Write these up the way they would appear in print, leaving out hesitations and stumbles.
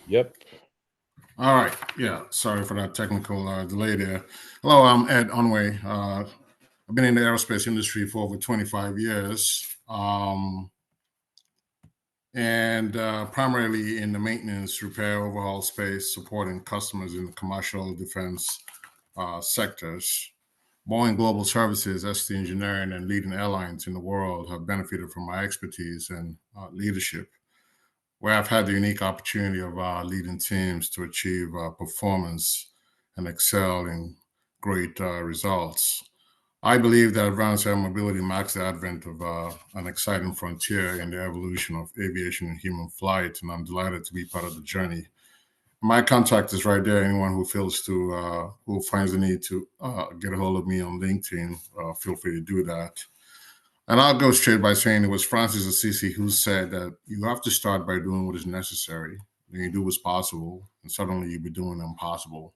Yep. All right. Yeah. Sorry for that technical delay there. Hello, I'm Ed Onwe. I've been in the aerospace industry for over 25 years, and primarily in the maintenance, repair, overhaul space, supporting customers in the commercial defense sectors. Boeing Global Services, ST Engineering, and leading airlines in the world have benefited from my expertise and leadership, where I've had the unique opportunity of leading teams to achieve performance and excel in great results. I believe that advanced air mobility marks the advent of an exciting frontier in the evolution of aviation and human flight, and I'm delighted to be part of the journey. My contact is right there. Anyone who finds the need to get a hold of me on LinkedIn, feel free to do that. And I'll go straight by saying it was Francis Assisi who said that you have to start by doing what is necessary. Then you do what's possible, and suddenly you'll be doing the impossible.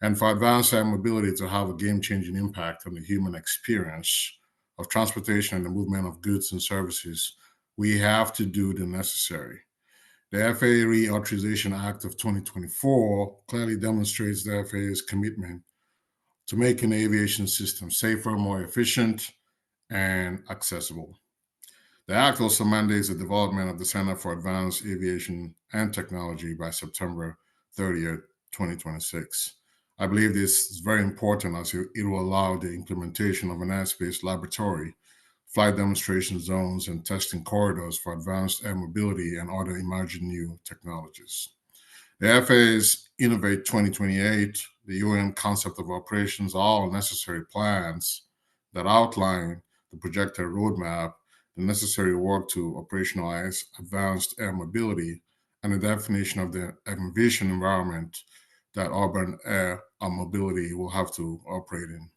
And for advanced air mobility to have a game changing impact on the human experience of transportation and the movement of goods and services, we have to do the necessary. The FAA Reauthorization Act of 2024 clearly demonstrates the FAA's commitment to making the aviation system safer, more efficient, and accessible. The Act also mandates the development of the Center for Advanced Aviation and Technology by September 30th, 2026. I believe this is very important as it will allow the implementation of an airspace laboratory, flight demonstration zones, and testing corridors for advanced air mobility and other emerging new technologies. The FAA's Innovate 2028, the UAM concept of operations, are all necessary plans that outline the projected roadmap, the necessary work to operationalize advanced air mobility, and the definition of the envisioned environment that urban air mobility will have to operate in.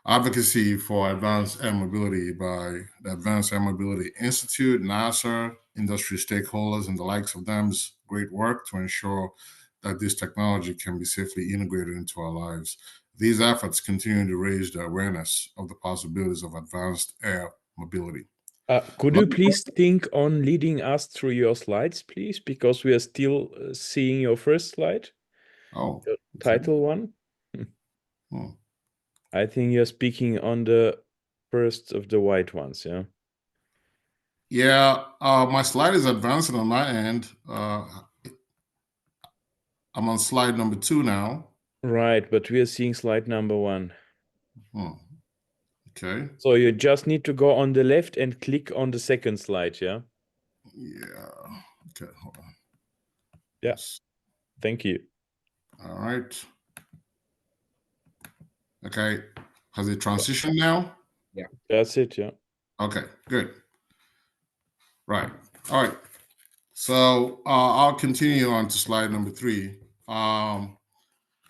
Advocacy for advanced air mobility by the Advanced Air Mobility Institute, NASA, industry stakeholders, and the likes of them is great work to ensure that this technology can be safely integrated into our lives. These efforts continue to raise the awareness of the possibilities of advanced air mobility. Could you please think on leading us through your slides, please? Because we are still seeing your first slide, Oh, the okay. title one. Hmm. I think you're speaking on the first of the white ones, yeah? Yeah, my slide is advancing on my end. I'm on slide number 2 now. Right, but we are seeing slide number 1. Hmm. Okay. So you just need to go on the left and click on the second slide, yeah? Yeah. Okay, hold on. Yeah. Yes. Thank you. All right. Okay. Has it transitioned now? Yeah. That's it, yeah. Okay, good. Right. All right. So I'll continue on to slide number 3.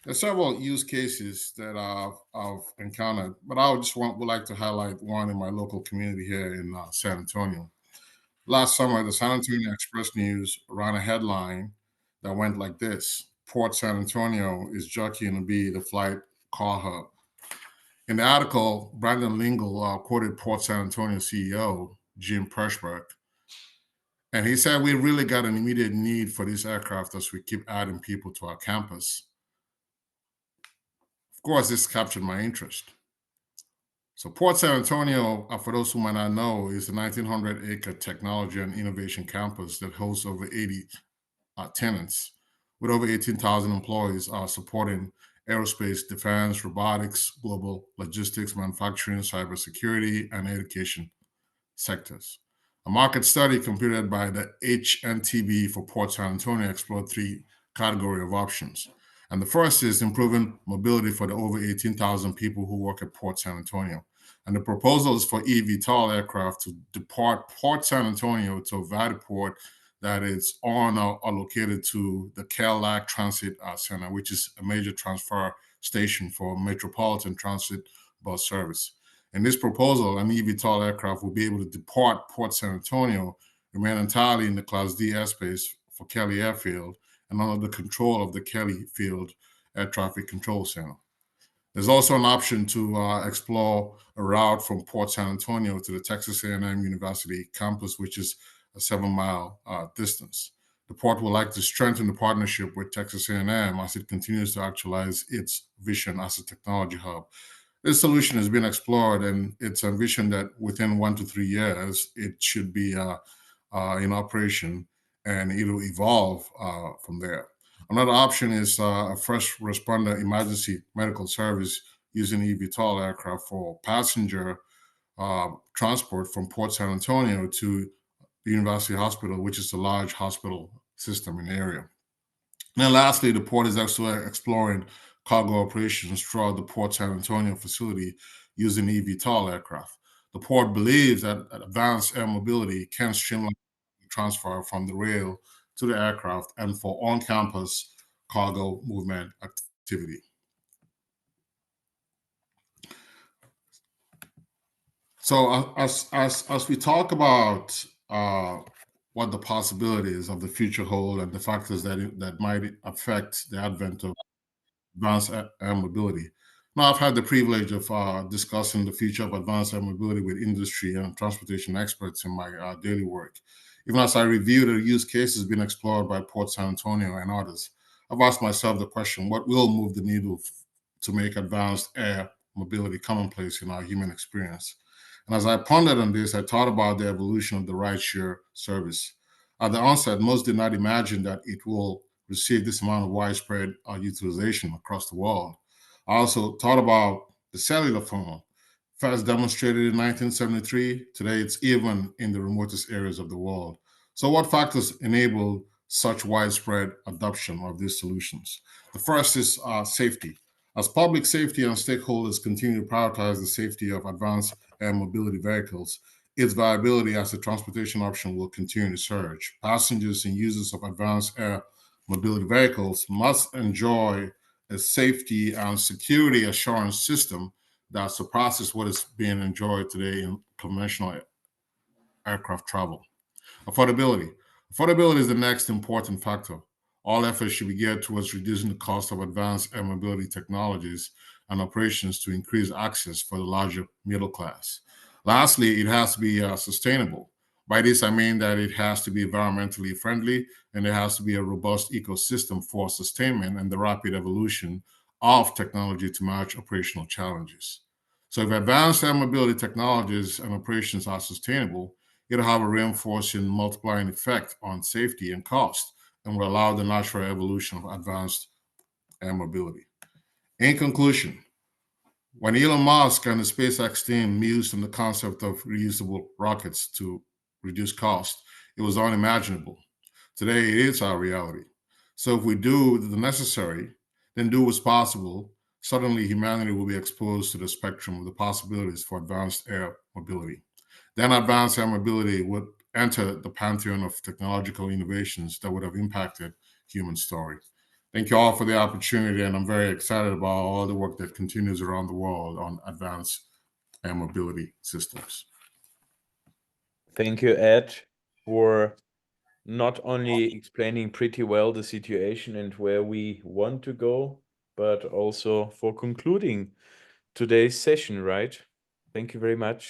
There's several use cases that I've encountered, but would like to highlight one in my local community here in San Antonio. Last summer, the San Antonio Express News ran a headline that went like this: Port San Antonio is jockeying to be the flight car hub. In the article, Brandon Lingle quoted Port San Antonio CEO Jim Pershberg, and he said, "We really got an immediate need for this aircraft as we keep adding people to our campus." Of course, this captured my interest. So Port San Antonio, for those who might not know, is a 1,900-acre technology and innovation campus that hosts over 80 tenants with over 18,000 employees supporting aerospace, defense, robotics, global logistics, manufacturing, cybersecurity, and education sectors. A market study completed by the HNTB for Port San Antonio explored 3 categories of options. And the first is improving mobility for the over 18,000 people who work at Port San Antonio. And the proposal is for eVTOL aircraft to depart Port San Antonio to a Vatiport that is on or located to the Cadillac Transit Center, which is a major transfer station for metropolitan transit bus service. In this proposal, an eVTOL aircraft will be able to depart Port San Antonio, remain entirely in the Class D airspace for Kelly Airfield, and under the control of the Kelly Field Air Traffic Control Center. There's also an option to explore a route from Port San Antonio to the Texas A&M University campus, which is a 7-mile distance. The port would like to strengthen the partnership with Texas A&M as it continues to actualize its vision as a technology hub. This solution has been explored, and it's envisioned that within 1 to 3 years, it should be in operation, and it'll evolve from there. Another option is a first responder emergency medical service using eVTOL aircraft for passenger transport from Port San Antonio to the University Hospital, which is a large hospital system in the area. And then lastly, the port is also exploring cargo operations throughout the Port San Antonio facility using eVTOL aircraft. The port believes that advanced air mobility can streamline the transfer from the rail to the aircraft and for on-campus cargo movement activity. So as we talk about what the possibilities of the future hold and the factors that might affect the advent of advanced air mobility. Now, I've had the privilege of discussing the future of advanced air mobility with industry and transportation experts in my daily work. Even as I review the use cases being explored by Port San Antonio and others, I've asked myself the question, what will move the needle to make advanced air mobility commonplace in our human experience? And as I pondered on this, I thought about the evolution of the rideshare service. At the onset, most did not imagine that it will receive this amount of widespread utilization across the world. I also thought about the cellular phone, first demonstrated in 1973. Today, it's even in the remotest areas of the world. So, what factors enable such widespread adoption of these solutions? The first is safety. As public safety and stakeholders continue to prioritize the safety of advanced air mobility vehicles, its viability as a transportation option will continue to surge. Passengers and users of advanced air mobility vehicles must enjoy a safety and security assurance system that surpasses what is being enjoyed today in conventional aircraft travel. Affordability. Affordability is the next important factor. All efforts should be geared towards reducing the cost of advanced air mobility technologies and operations to increase access for the larger middle class. Lastly, it has to be sustainable. By this, I mean that it has to be environmentally friendly and there has to be a robust ecosystem for sustainment and the rapid evolution of technology to match operational challenges. So, if advanced air mobility technologies and operations are sustainable, it'll have a reinforcing multiplying effect on safety and cost and will allow the natural evolution of advanced air mobility. In conclusion, when Elon Musk and the SpaceX team mused on the concept of reusable rockets to reduce cost, it was unimaginable. Today, it is our reality. So if we do the necessary, then do what's possible, suddenly humanity will be exposed to the spectrum of the possibilities for advanced air mobility. Then advanced air mobility would enter the pantheon of technological innovations that would have impacted human story. Thank you all for the opportunity, and I'm very excited about all the work that continues around the world on advanced air mobility systems. Thank you, Ed, for not only explaining pretty well the situation and where we want to go, but also for concluding today's session, right? Thank you very much.